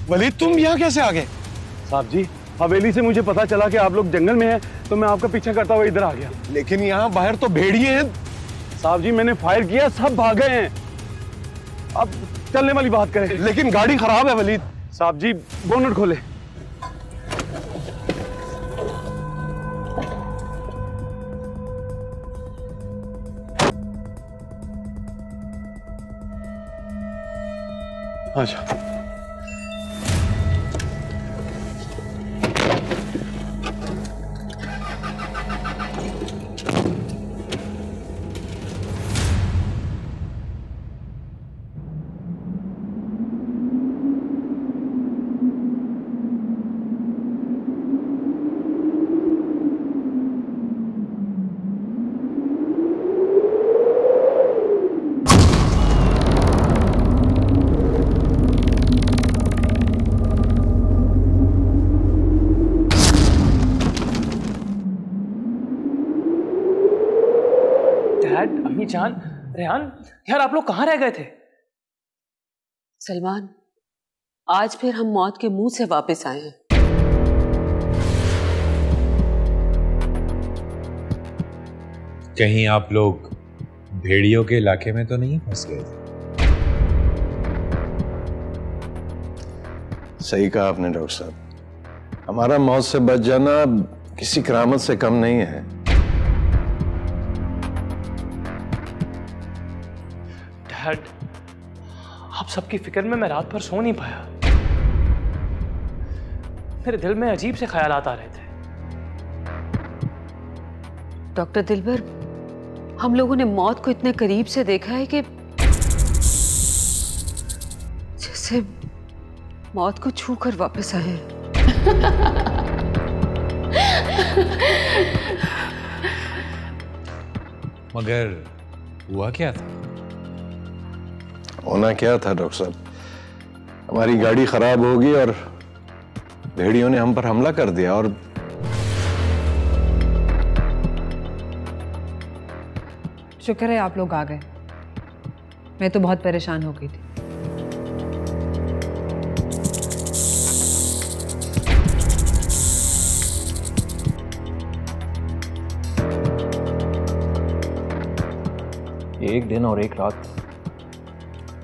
वलीद, तुम यहाँ कैसे आ गए? साहब जी, हवेली से मुझे पता चला कि आप लोग जंगल में हैं, तो मैं आपका पीछा करता हुआ इधर आ गया। लेकिन यहाँ बाहर तो भेड़िए हैं। साहब जी, मैंने फायर किया, सब भाग गए हैं। अब चलने वाली बात करें। लेकिन गाड़ी खराब है वलीद। साहब जी, बोनट खोले। अच्छा, जान, रेहान, यार आप लोग कहाँ रह गए थे? सलमान, आज फिर हम मौत के मुंह से वापस आए हैं। कहीं आप लोग भेड़ियों के इलाके में तो नहीं फंस गए थे? सही कहा आपने डॉक्टर साहब। हमारा मौत से बच जाना किसी करामत से कम नहीं है। डैड, आप सबकी फिक्र में मैं रात भर सो नहीं पाया। मेरे दिल में अजीब से ख्यालात आ रहे थे। डॉक्टर दिलबर, हम लोगों ने मौत को इतने करीब से देखा है कि जैसे मौत को छू कर वापस आए। मगर हुआ क्या था? होना क्या था डॉक्टर साहब, हमारी गाड़ी खराब होगी और भेड़ियों ने हम पर हमला कर दिया। और शुक्र है आप लोग आ गए, मैं तो बहुत परेशान हो गई थी। एक दिन और एक रात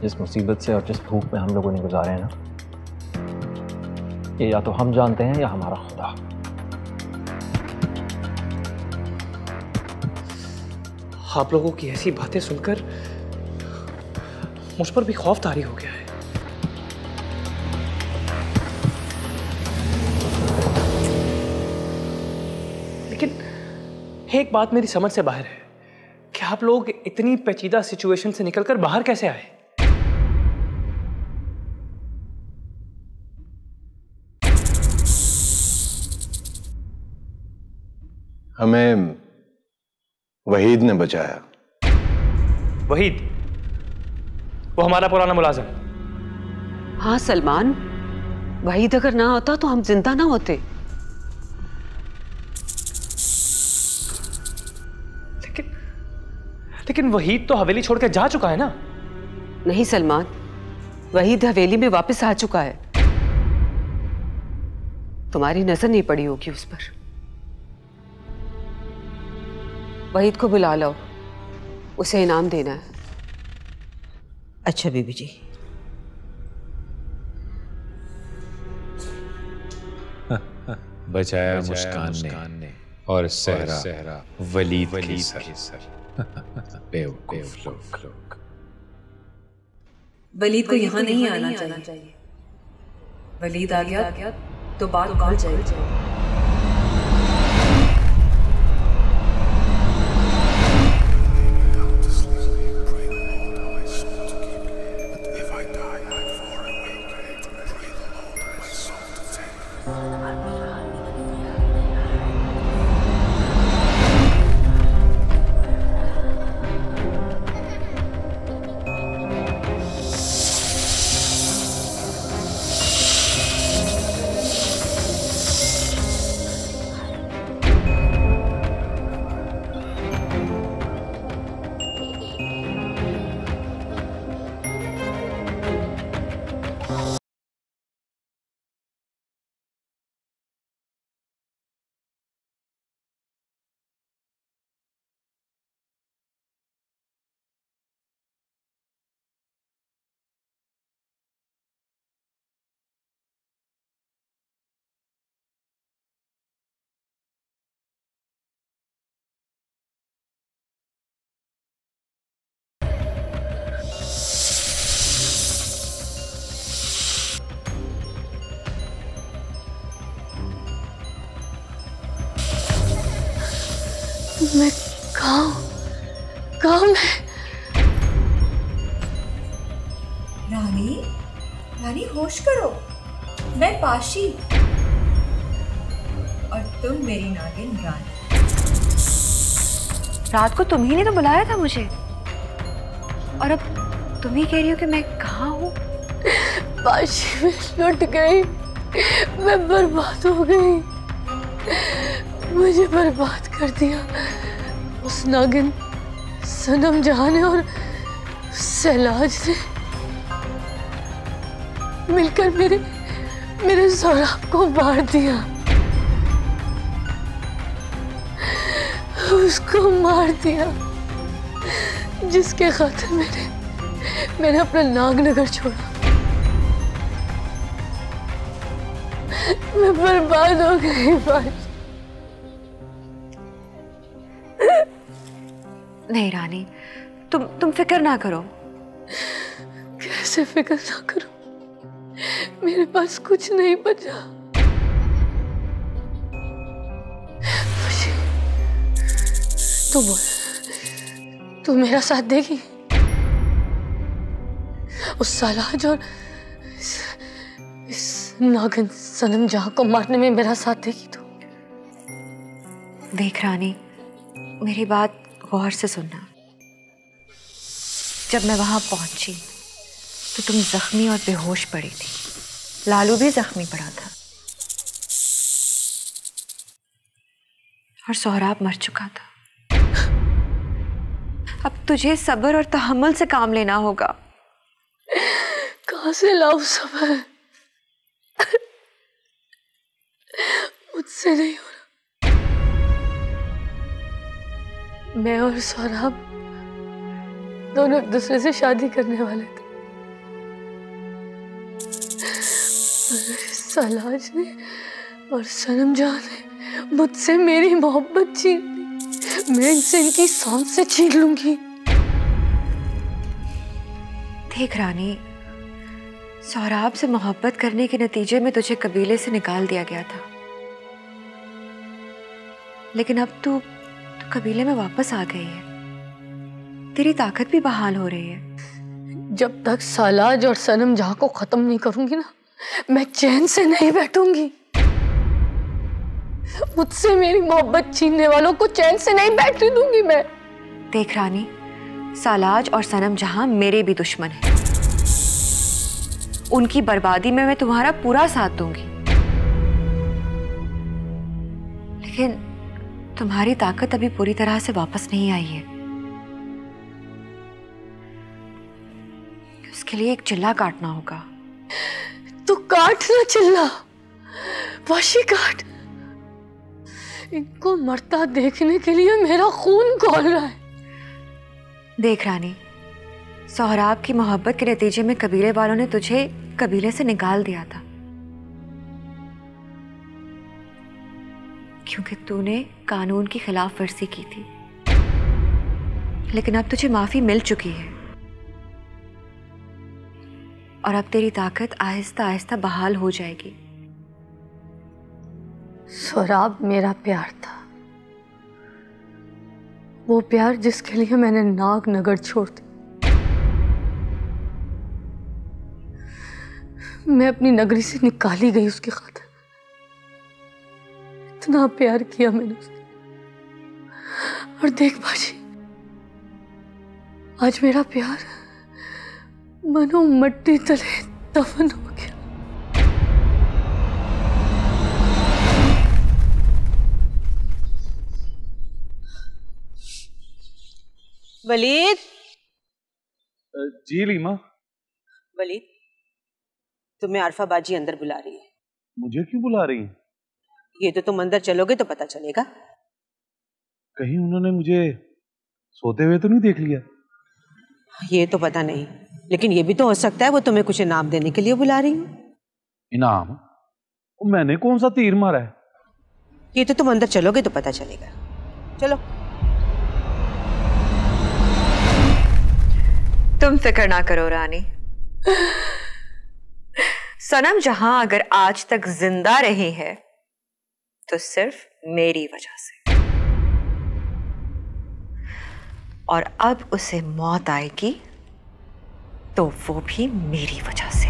जिस मुसीबत से और जिस भूख में हम लोगों ने गुजारे हैं ना, ये या तो हम जानते हैं या हमारा खुदा। आप लोगों की ऐसी बातें सुनकर मुझ पर भी खौफ तारी हो गया है। लेकिन एक बात मेरी समझ से बाहर है कि आप लोग इतनी पेचीदा सिचुएशन से निकलकर बाहर कैसे आए? हमें वहीद ने बचाया। वहीद? वो हमारा पुराना मुलाजिम? हाँ सलमान, वहीद अगर ना होता तो हम जिंदा ना होते। लेकिन वहीद तो हवेली छोड़ के जा चुका है ना? नहीं सलमान, वहीद हवेली में वापस आ चुका है। तुम्हारी नजर नहीं पड़ी होगी उस पर। वहीद को बुला लो, उसे इनाम देना है। अच्छा बीबी जी। बचाया मुस्कान ने और सहरा वलीद की सर। बेवकूफ लोग। वलीद को यहाँ नहीं आना चाहिए। वलीद आ गया तो बात उखड़ जाएगी। मैं कहाँ मैं? रानी होश करो, मैं पाशी और तुम मेरी नागिन रानी। रात को तुम ही ने तो बुलाया था मुझे, और अब तुम ही कह रही हो कि मैं कहाँ हूँ? पाशी में लुट गई, मैं बर्बाद हो गई, मुझे बर्बाद कर दिया उस नागिन सनम जहां ने और सैलाज ने मिलकर मेरे सौराब को मार दिया। उसको मार दिया जिसके खातिर मैंने अपना नागनगर छोड़ा। मैं बर्बाद हो गई पाशी। नहीं रानी, तुम फिक्र ना करो। कैसे फिक्र ना करो? मेरे पास कुछ नहीं बचा। तू बोल, तू मेरा साथ देगी? उस सालाज और इस नागिन सनम जहां को मारने में मेरा साथ देगी तू? देख रानी, मेरी बात गौर से सुनना। जब मैं वहां पहुंची तो तुम जख्मी और बेहोश पड़ी थी। लालू भी जख्मी पड़ा था और सोहराब मर चुका था। अब तुझे सब्र और तहम्मुल से काम लेना होगा। कहां से लाऊं सब्र? मुझसे नहीं हो रहा। मैं और सोहराब दोनों एक दूसरे से शादी करने वाले थे। सलाज ने और सनम जहां ने मुझसे मेरी मोहब्बत छीन ली। मैं इनसे इनकी सांस से छीन लूंगी। देख रानी, सोहराब से मोहब्बत करने के नतीजे में तुझे कबीले से निकाल दिया गया था, लेकिन अब तू कबीले में वापस आ गई है। तेरी ताकत भी बहाल हो रही है। जब तक सालाज और सनम जहां को खत्म नहीं करूंगी ना, मैं चैन से नहीं बैठूंगी। मुझसे मेरी मोहब्बत छीनने वालों को चैन से नहीं बैठने दूंगी मैं। देख रानी, सालाज और सनम जहां मेरे भी दुश्मन हैं। उनकी बर्बादी में मैं तुम्हारा पूरा साथ दूंगी, लेकिन तुम्हारी ताकत अभी पूरी तरह से वापस नहीं आई है। इसके लिए एक चिल्ला काटना होगा। तो काट ना चिल्ला, वाशी काट। इनको मरता देखने के लिए मेरा खून खौल रहा है। देख रानी, सोहराब की मोहब्बत के नतीजे में कबीले वालों ने तुझे कबीले से निकाल दिया था, क्योंकि तूने कानून की खिलाफ वर्जी की थी। लेकिन अब तुझे माफी मिल चुकी है और अब तेरी ताकत आहिस्ता आहिस्ता बहाल हो जाएगी। सोहराब मेरा प्यार था, वो प्यार जिसके लिए मैंने नाग नगर छोड़ दी। मैं अपनी नगरी से निकाली गई उसकी खातिर। इतना प्यार किया मैंने उससे। और देख बाजी, आज मेरा प्यार मनो मट्टी तले दफन हो गया। वलीद। जी लीमा। वलीद, तुम्हें आरफा बाजी अंदर बुला रही है। मुझे क्यों बुला रही है? ये तो तुम अंदर चलोगे तो पता चलेगा। कहीं उन्होंने मुझे सोते हुए तो नहीं देख लिया? ये तो पता नहीं, लेकिन ये भी तो हो सकता है वो तुम्हें कुछ इनाम देने के लिए बुला रही हो। इनाम? मैंने कौन सा तीर मारा है? ये तो तुम अंदर चलोगे तो पता चलेगा। चलो। तुम फिक्र ना करो रानी, सनम जहां अगर आज तक जिंदा रही है तो सिर्फ मेरी वजह से, और अब उसे मौत आएगी तो वो भी मेरी वजह से।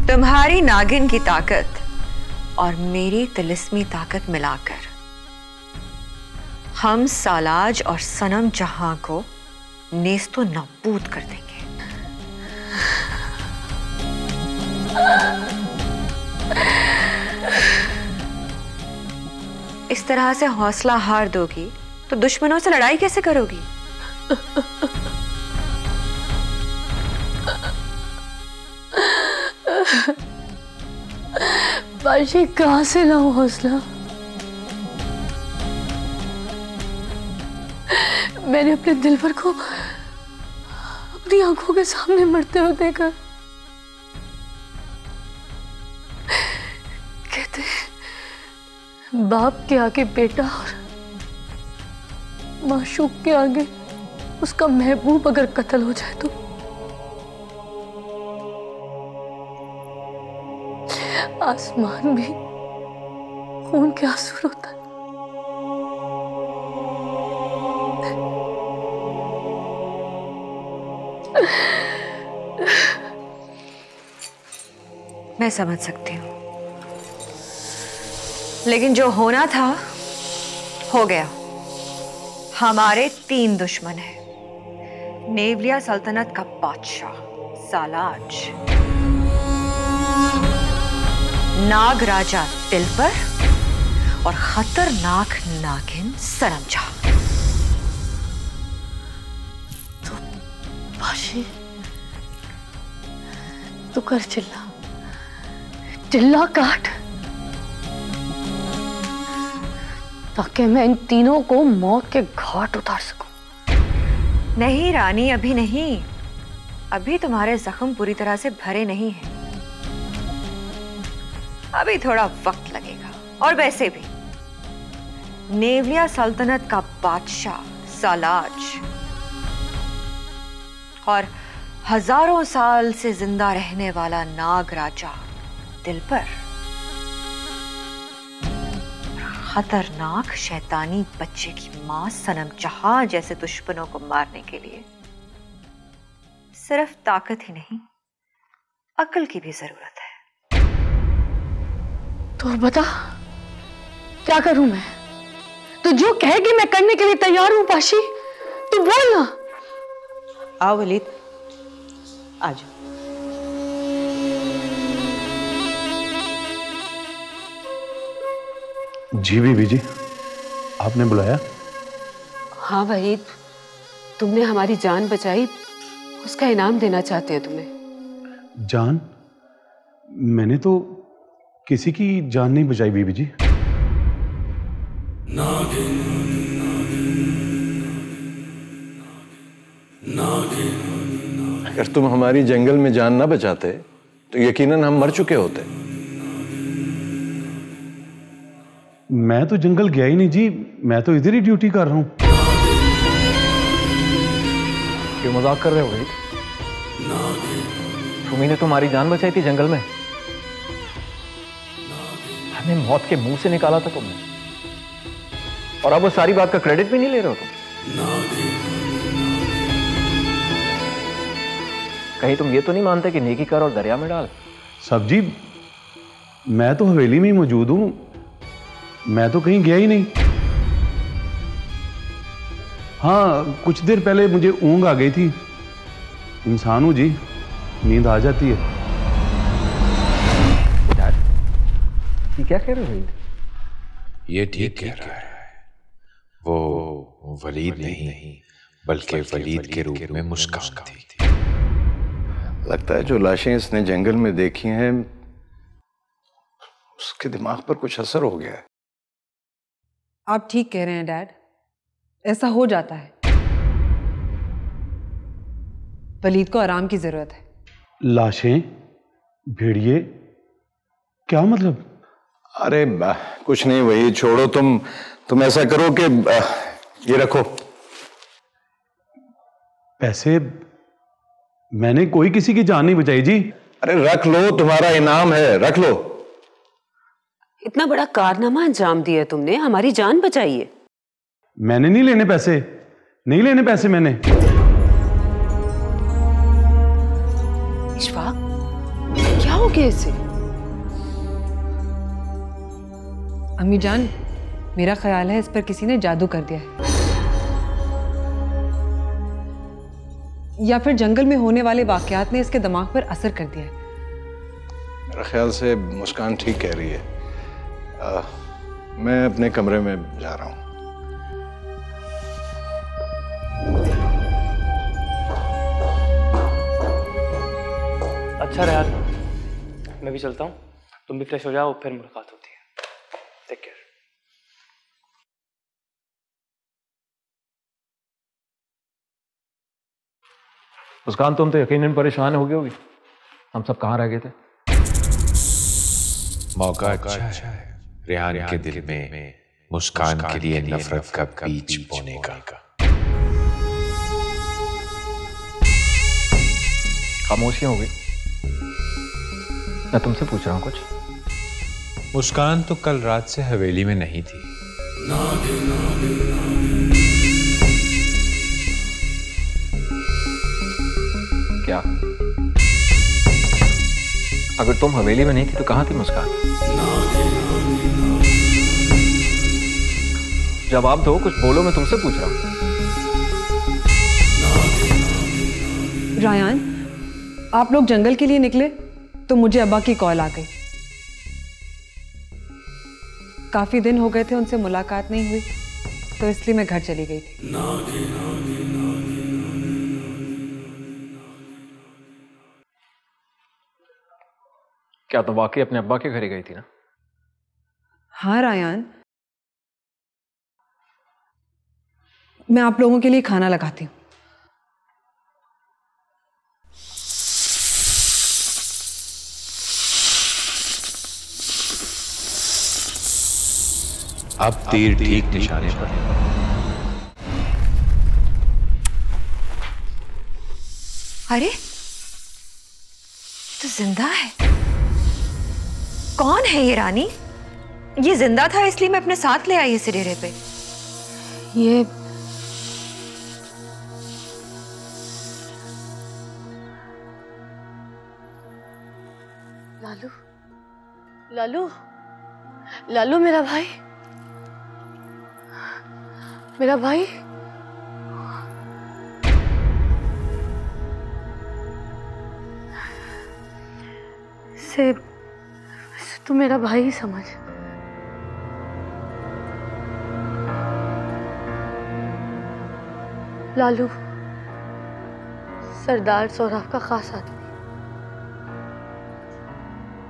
तुम्हारी नागिन की ताकत और मेरी तिलिस्मी ताकत मिलाकर हम सालाज और सनम जहां को नेस्तो नाबूद कर देंगे। इस तरह से हौसला हार दोगी तो दुश्मनों से लड़ाई कैसे करोगी? बाजी, कहां से लाऊं हौसला? मैंने अपने दिलबर को अपनी आंखों के सामने मरते हुए देखा। कहते हैं बाप के आगे बेटा और माशूक के आगे उसका महबूब अगर कत्ल हो जाए तो आसमान भी खून के आंसू रोता है। मैं समझ सकती हूँ, लेकिन जो होना था हो गया। हमारे 3 दुश्मन हैं। नेवलिया सल्तनत का बादशाह सालाज, नाग राजा दिलबर और खतरनाक नागिन सनम जहां। तो बाशी, तू कर चिल्ला, चिल्ला काट, ताकि मैं इन तीनों को मौत के घाट उतार सकूं। नहीं रानी, अभी नहीं। अभी तुम्हारे जख्म पूरी तरह से भरे नहीं हैं। अभी थोड़ा वक्त लगेगा। और वैसे भी नेवलिया सल्तनत का बादशाह सालाज और हजारों साल से जिंदा रहने वाला नाग राजा दिलबर, खतरनाक शैतानी बच्चे की मां सनम जहां जैसे दुश्मनों को मारने के लिए सिर्फ ताकत ही नहीं, अक्ल की भी जरूरत है। तो बता, क्या करूं मैं? तू जो कहेगी मैं करने के लिए तैयार हूं पाशी, तू बोल ना। आओ वलीद, आजा। जी बीबी जी, आपने बुलाया? हाँ वहीद, तुमने हमारी जान बचाई, उसका इनाम देना चाहते हैं तुम्हें। जान? मैंने तो किसी की जान नहीं बचाई बीबी जी। अगर तुम हमारी जंगल में जान ना बचाते तो यकीनन हम मर चुके होते। मैं तो जंगल गया ही नहीं जी, मैं तो इधर ही ड्यूटी कर रहा हूं। क्यों मजाक कर रहे हो भाई? सुमी ने तुम्हारी जान बचाई थी जंगल में। हमें मौत के मुंह से निकाला था तुमने, और अब वो सारी बात का क्रेडिट भी नहीं ले रहे हो तुम। कहीं तुम ये तो नहीं मानते कि नेकी कर और दरिया में डाल? साहब जी, मैं तो हवेली में ही मौजूद हूं, मैं तो कहीं गया ही नहीं। हाँ, कुछ देर पहले मुझे ऊंघ आ गई थी। इंसान हूं जी, नींद आ जाती है। ये क्या कह रहे हो भाई? ये ठीक कह रहा है। वो वलीद नहीं बल्कि वलीद के रूप में मुस्कान थी। लगता है जो लाशें इसने जंगल में देखी हैं उसके दिमाग पर कुछ असर हो गया है। आप ठीक कह रहे हैं डैड, ऐसा हो जाता है। वलीद को आराम की जरूरत है। लाशें, भेड़िए, क्या मतलब? अरे कुछ नहीं, वही छोड़ो। तुम ऐसा करो कि ये रखो पैसे। मैंने कोई किसी की जान नहीं बचाई जी। अरे रख लो, तुम्हारा इनाम है, रख लो। इतना बड़ा कारनामा अंजाम दिया तुमने, हमारी जान बचाई है। मैंने नहीं लेने पैसे, नहीं लेने पैसे मैंने। इशफाक, क्या हो गया इसे? अम्मी जान, मेरा ख्याल है इस पर किसी ने जादू कर दिया है, या फिर जंगल में होने वाले वाकयात ने इसके दिमाग पर असर कर दिया है। मेरा ख्याल से मुस्कान ठीक कह रही है। मैं अपने कमरे में जा रहा हूं। अच्छा रेहान, मैं भी चलता हूँ, तुम भी फ्रेश हो जाओ, फिर मुलाकात होती है। Take care. मुस्कान, तुम तो यकीनन परेशान हो गई होगी। हम सब कहाँ रह गए थे? मौका अच्छा है रेहान के दिल में मुस्कान के लिए नफरत का बीज बोने का। खामोशी हो गई। मैं तुमसे पूछ रहा हूँ कुछ। मुस्कान तो कल रात से हवेली में नहीं थी। क्या? अगर तुम हवेली में नहीं थी तो कहां थी मुस्कान? जवाब दो, कुछ बोलो, मैं तुमसे पूछ रहा हूं। रायान, आप लोग जंगल के लिए निकले तो मुझे अब्बा की कॉल आ गई। काफी दिन हो गए थे उनसे मुलाकात नहीं हुई, तो इसलिए मैं घर चली गई थी। क्या तुम वाकई अपने अब्बा के घर ही गई थी ना? हाँ रायान, मैं आप लोगों के लिए खाना लगाती हूँ। अब तीर ठीक निशाने पर। अरे, तो जिंदा है। कौन है ये रानी? ये जिंदा था इसलिए मैं अपने साथ ले आई इस डेरे पे। ये लालू, लालू, लालू मेरा भाई, मेरा भाई। से तू मेरा भाई ही समझ। लालू। सरदार सौराफ का खास आदमी,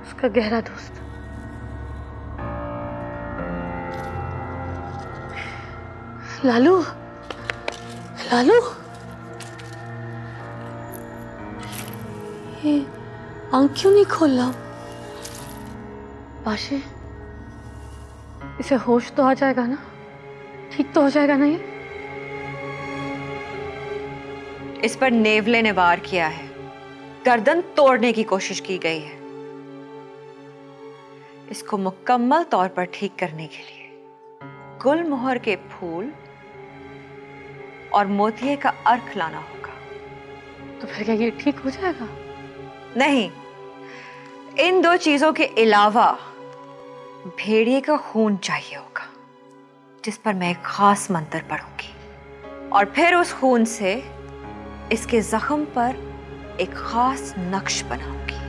उसका गहरा दोस्त। लालू, लालू, ये आंख क्यों नहीं खोल रहा? पाशे, इसे होश तो आ जाएगा ना? ठीक तो हो जाएगा ना ये? इस पर नेवले ने वार किया है, गर्दन तोड़ने की कोशिश की गई है। इसको मुकम्मल तौर पर ठीक करने के लिए गुलमोहर के फूल और मोतिये का अर्क लाना होगा। तो फिर क्या ये ठीक हो जाएगा? नहीं, इन दो चीजों के अलावा भेड़िए का खून चाहिए होगा, जिस पर मैं एक खास मंत्र पढ़ूंगी और फिर उस खून से इसके जख्म पर एक खास नक्श बनाऊंगी।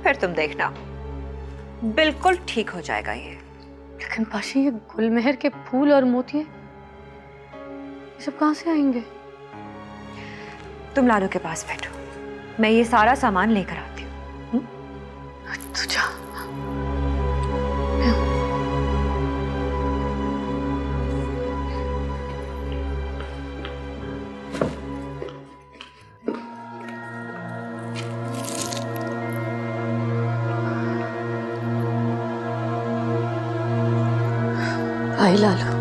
फिर तुम देखना, बिल्कुल ठीक हो जाएगा ये। लेकिन पाशी, ये गुलमेहर के फूल और मोतिये ये सब कहां से आएंगे? तुम लालू के पास बैठो, मैं ये सारा सामान लेकर आती हूँ। तू जा। भाई लालू,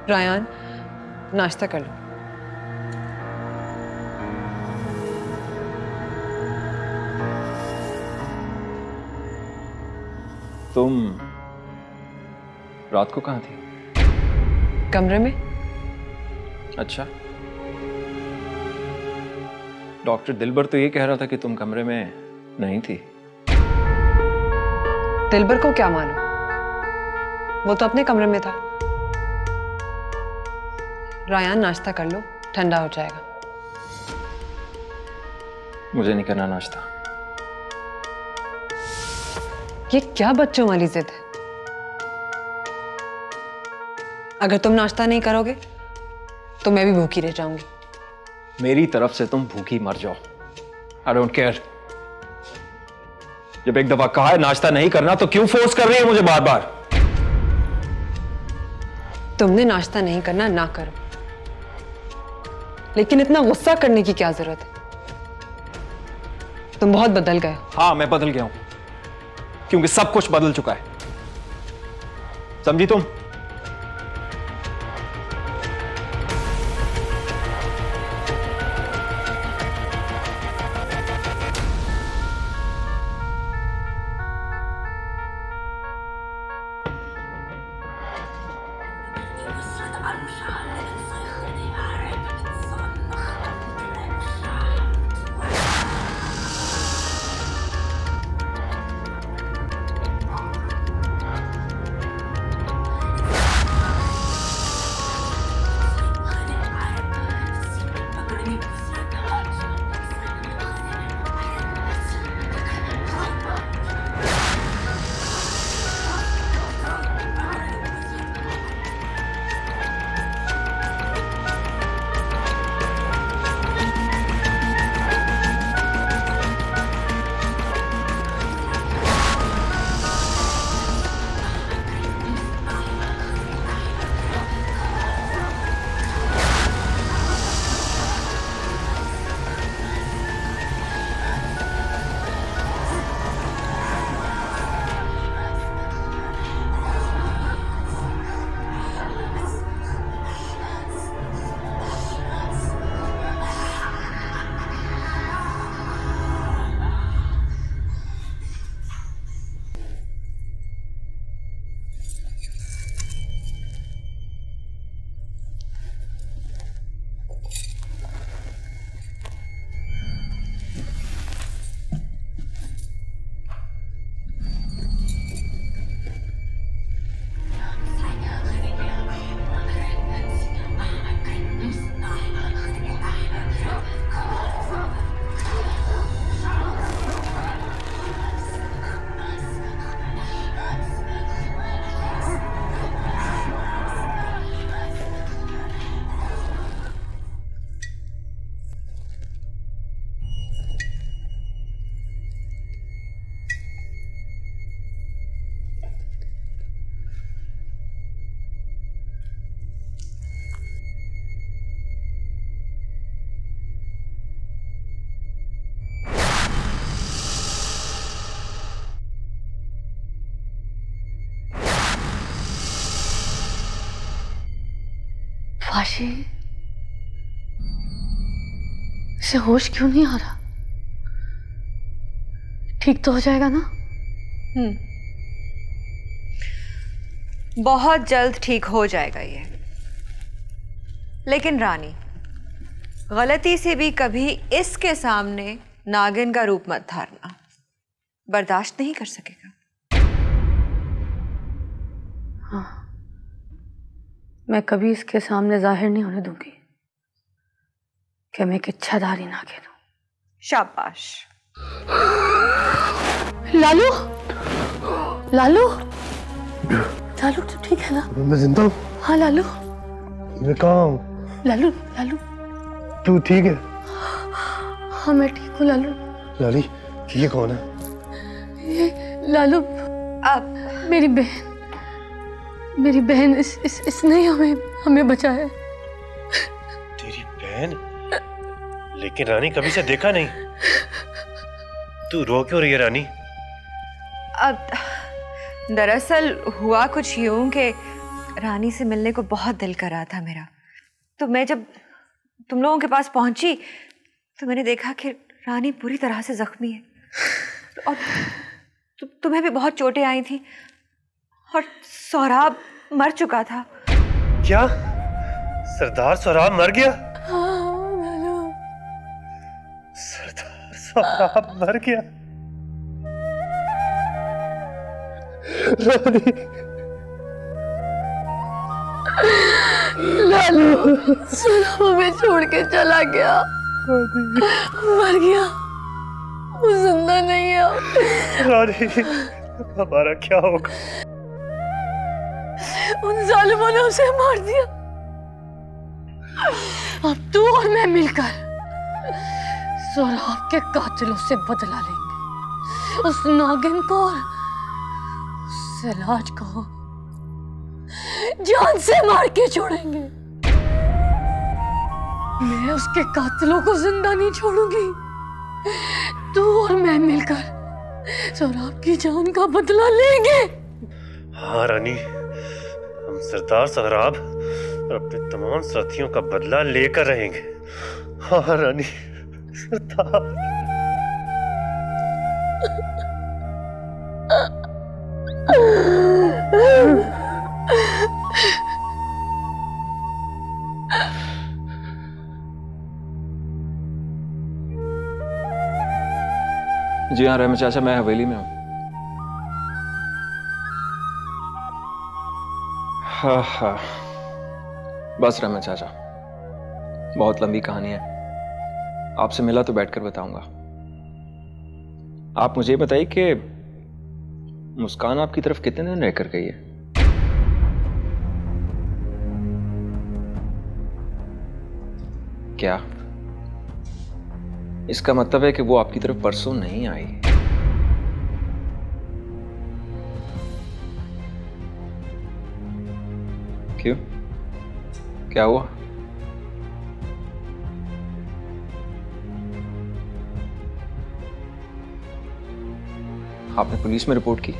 रायान, नाश्ता कर लो। तुम रात को कहाँ थी? कमरे में। अच्छा, डॉक्टर दिलबर तो ये कह रहा था कि तुम कमरे में नहीं थी। दिलबर को क्या मालूम, वो तो अपने कमरे में था। रायान, नाश्ता कर लो, ठंडा हो जाएगा। मुझे नहीं करना नाश्ता। ये क्या बच्चों वाली जिद है? अगर तुम नाश्ता नहीं करोगे तो मैं भी भूखी रह जाऊंगी। मेरी तरफ से तुम भूखी मर जाओ, आई डोंट केयर। जब एक दफा कहा है नाश्ता नहीं करना तो क्यों फोर्स कर रही है मुझे बार बार? तुमने नाश्ता नहीं करना, ना करो, लेकिन इतना गुस्सा करने की क्या जरूरत है? तुम बहुत बदल गए हो। हाँ, मैं बदल गया हूं, क्योंकि सब कुछ बदल चुका है, समझी तुम? काशी, इसे होश क्यों नहीं आ रहा? ठीक तो हो जाएगा ना? बहुत जल्द ठीक हो जाएगा ये। लेकिन रानी, गलती से भी कभी इसके सामने नागिन का रूप मत धारना, बर्दाश्त नहीं कर सकेगा। हाँ, मैं कभी इसके सामने जाहिर नहीं होने दूंगी कि मैं एक इच्छाधारी नागिन हूं। शाबाश। लालू, लालू, लालू तो ठीक है ना? मैं जिंदा हूँ। हाँ लालू। मैं कहाँ हूँ? लालू, लालू। तू ठीक है? हाँ मैं ठीक हूँ लालू। लाली, ये कौन है? ये लालू, आप मेरी बहन इसने हमें बचाया। तेरी बहन? लेकिन रानी कभी से देखा नहीं। तू रो क्यों रही है रानी? अब दरअसल हुआ कुछ यूं कि रानी से मिलने को बहुत दिल कर रहा था मेरा। तो मैं जब तुम लोगों के पास पहुंची तो मैंने देखा कि रानी पूरी तरह से जख्मी है और तुम्हें भी बहुत चोटें आई थी और सोहराब मर चुका था। क्या? सरदार सोहराब मर गया? सरदार सोहराब मर गया? रानी, लालू सोहराब हमें छोड़ के चला गया, मर गया, वो जिंदा नहीं है। रानी, हमारा क्या होगा? उन जालिमों ने उसे मार दिया। अब तू और मैं मिलकर सोहराब के कातिलों से बदला लेंगे। उस नागिन को और सलाज को जान से मार के छोड़ेंगे। मैं उसके कातिलों को जिंदा नहीं छोड़ूंगी। तू और मैं मिलकर सोहराब की जान का बदला लेंगे। हाँ रानी, हम सरदार सोहराब और अपने तमाम साथियों का बदला लेकर रहेंगे। हाँ रानी, सरदार। जी हाँ रहमत चाचा, मैं हवेली में हूँ। हाँ हाँ, बस रहमत चाचा, बहुत लंबी कहानी है। आपसे मिला तो बैठकर बताऊंगा। आप मुझे बताइए कि मुस्कान आपकी तरफ कितने दिन रहकर गई है? क्या इसका मतलब है कि वो आपकी तरफ परसों नहीं आई? क्यों, क्या हुआ? आपने पुलिस में रिपोर्ट की?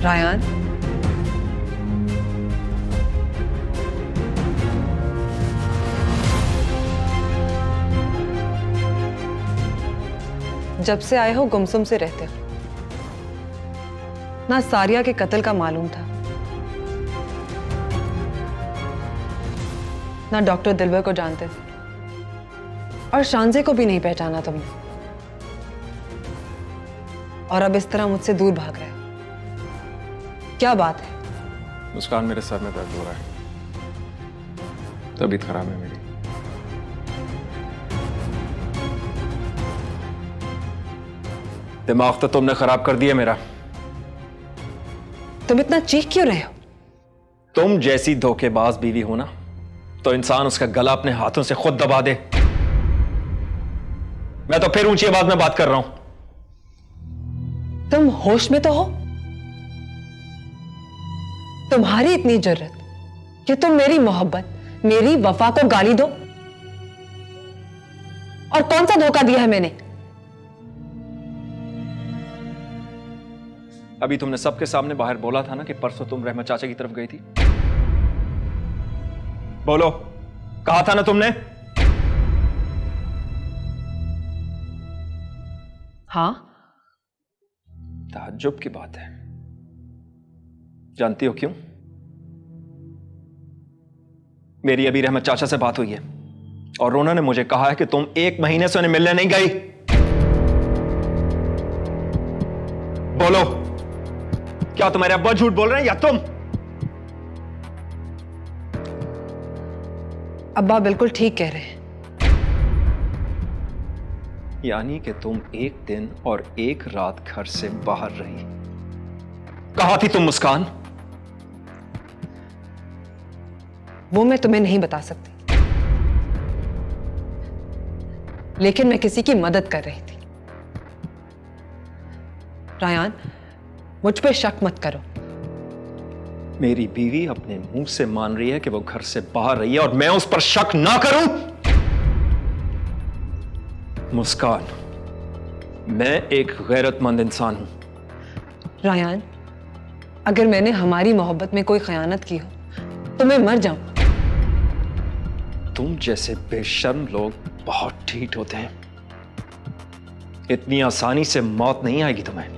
रायान, जब से आए हो गुमसुम से रहते हो। ना सारिया के कत्ल का मालूम था, ना डॉक्टर दिलबर को जानते थे, और शांजे को भी नहीं पहचाना तुमने। और अब इस तरह मुझसे दूर भाग रहे हो, क्या बात है? मुस्कान, मेरे सर में दर्द हो रहा है, तबीयत खराब है मेरी। दिमाग तो तुमने खराब कर दिया मेरा। तुम इतना चीख क्यों रहे हो? तुम जैसी धोखेबाज बीवी हो ना, तो इंसान उसका गला अपने हाथों से खुद दबा दे। मैं तो फिर ऊंची आवाज में बात कर रहा हूं। तुम होश में तो हो? तुम्हारी इतनी जरूरत कि तुम मेरी मोहब्बत, मेरी वफा को गाली दो? और कौन सा धोखा दिया है मैंने? अभी तुमने सबके सामने बाहर बोला था ना कि परसों तुम रहमत चाचा की तरफ गई थी। बोलो, कहा था ना तुमने? हाँ। ताज्जुब की बात है। जानती हो क्यों? मेरी अभी रहमत चाचा से बात हुई है और उन्होंने मुझे कहा है कि तुम 1 महीने से उन्हें मिलने नहीं गई। बोलो, क्या तुम्हारे अब्बा झूठ बोल रहे हैं या तुम? अब्बा बिल्कुल ठीक कह रहे हैं। यानी कि तुम 1 दिन और 1 रात घर से बाहर रही। कहां थी तुम मुस्कान? वो मैं तुम्हें नहीं बता सकती, लेकिन मैं किसी की मदद कर रही थी। रायान, मुझ पे शक मत करो। मेरी बीवी अपने मुंह से मान रही है कि वो घर से बाहर रही है और मैं उस पर शक ना करूं? मुस्कान, मैं एक गैरतमंद इंसान हूं। रायान, अगर मैंने हमारी मोहब्बत में कोई खयानत की हो तो मैं मर जाऊं। तुम जैसे बेशर्म लोग बहुत ढीठ होते हैं। इतनी आसानी से मौत नहीं आएगी तुम्हें।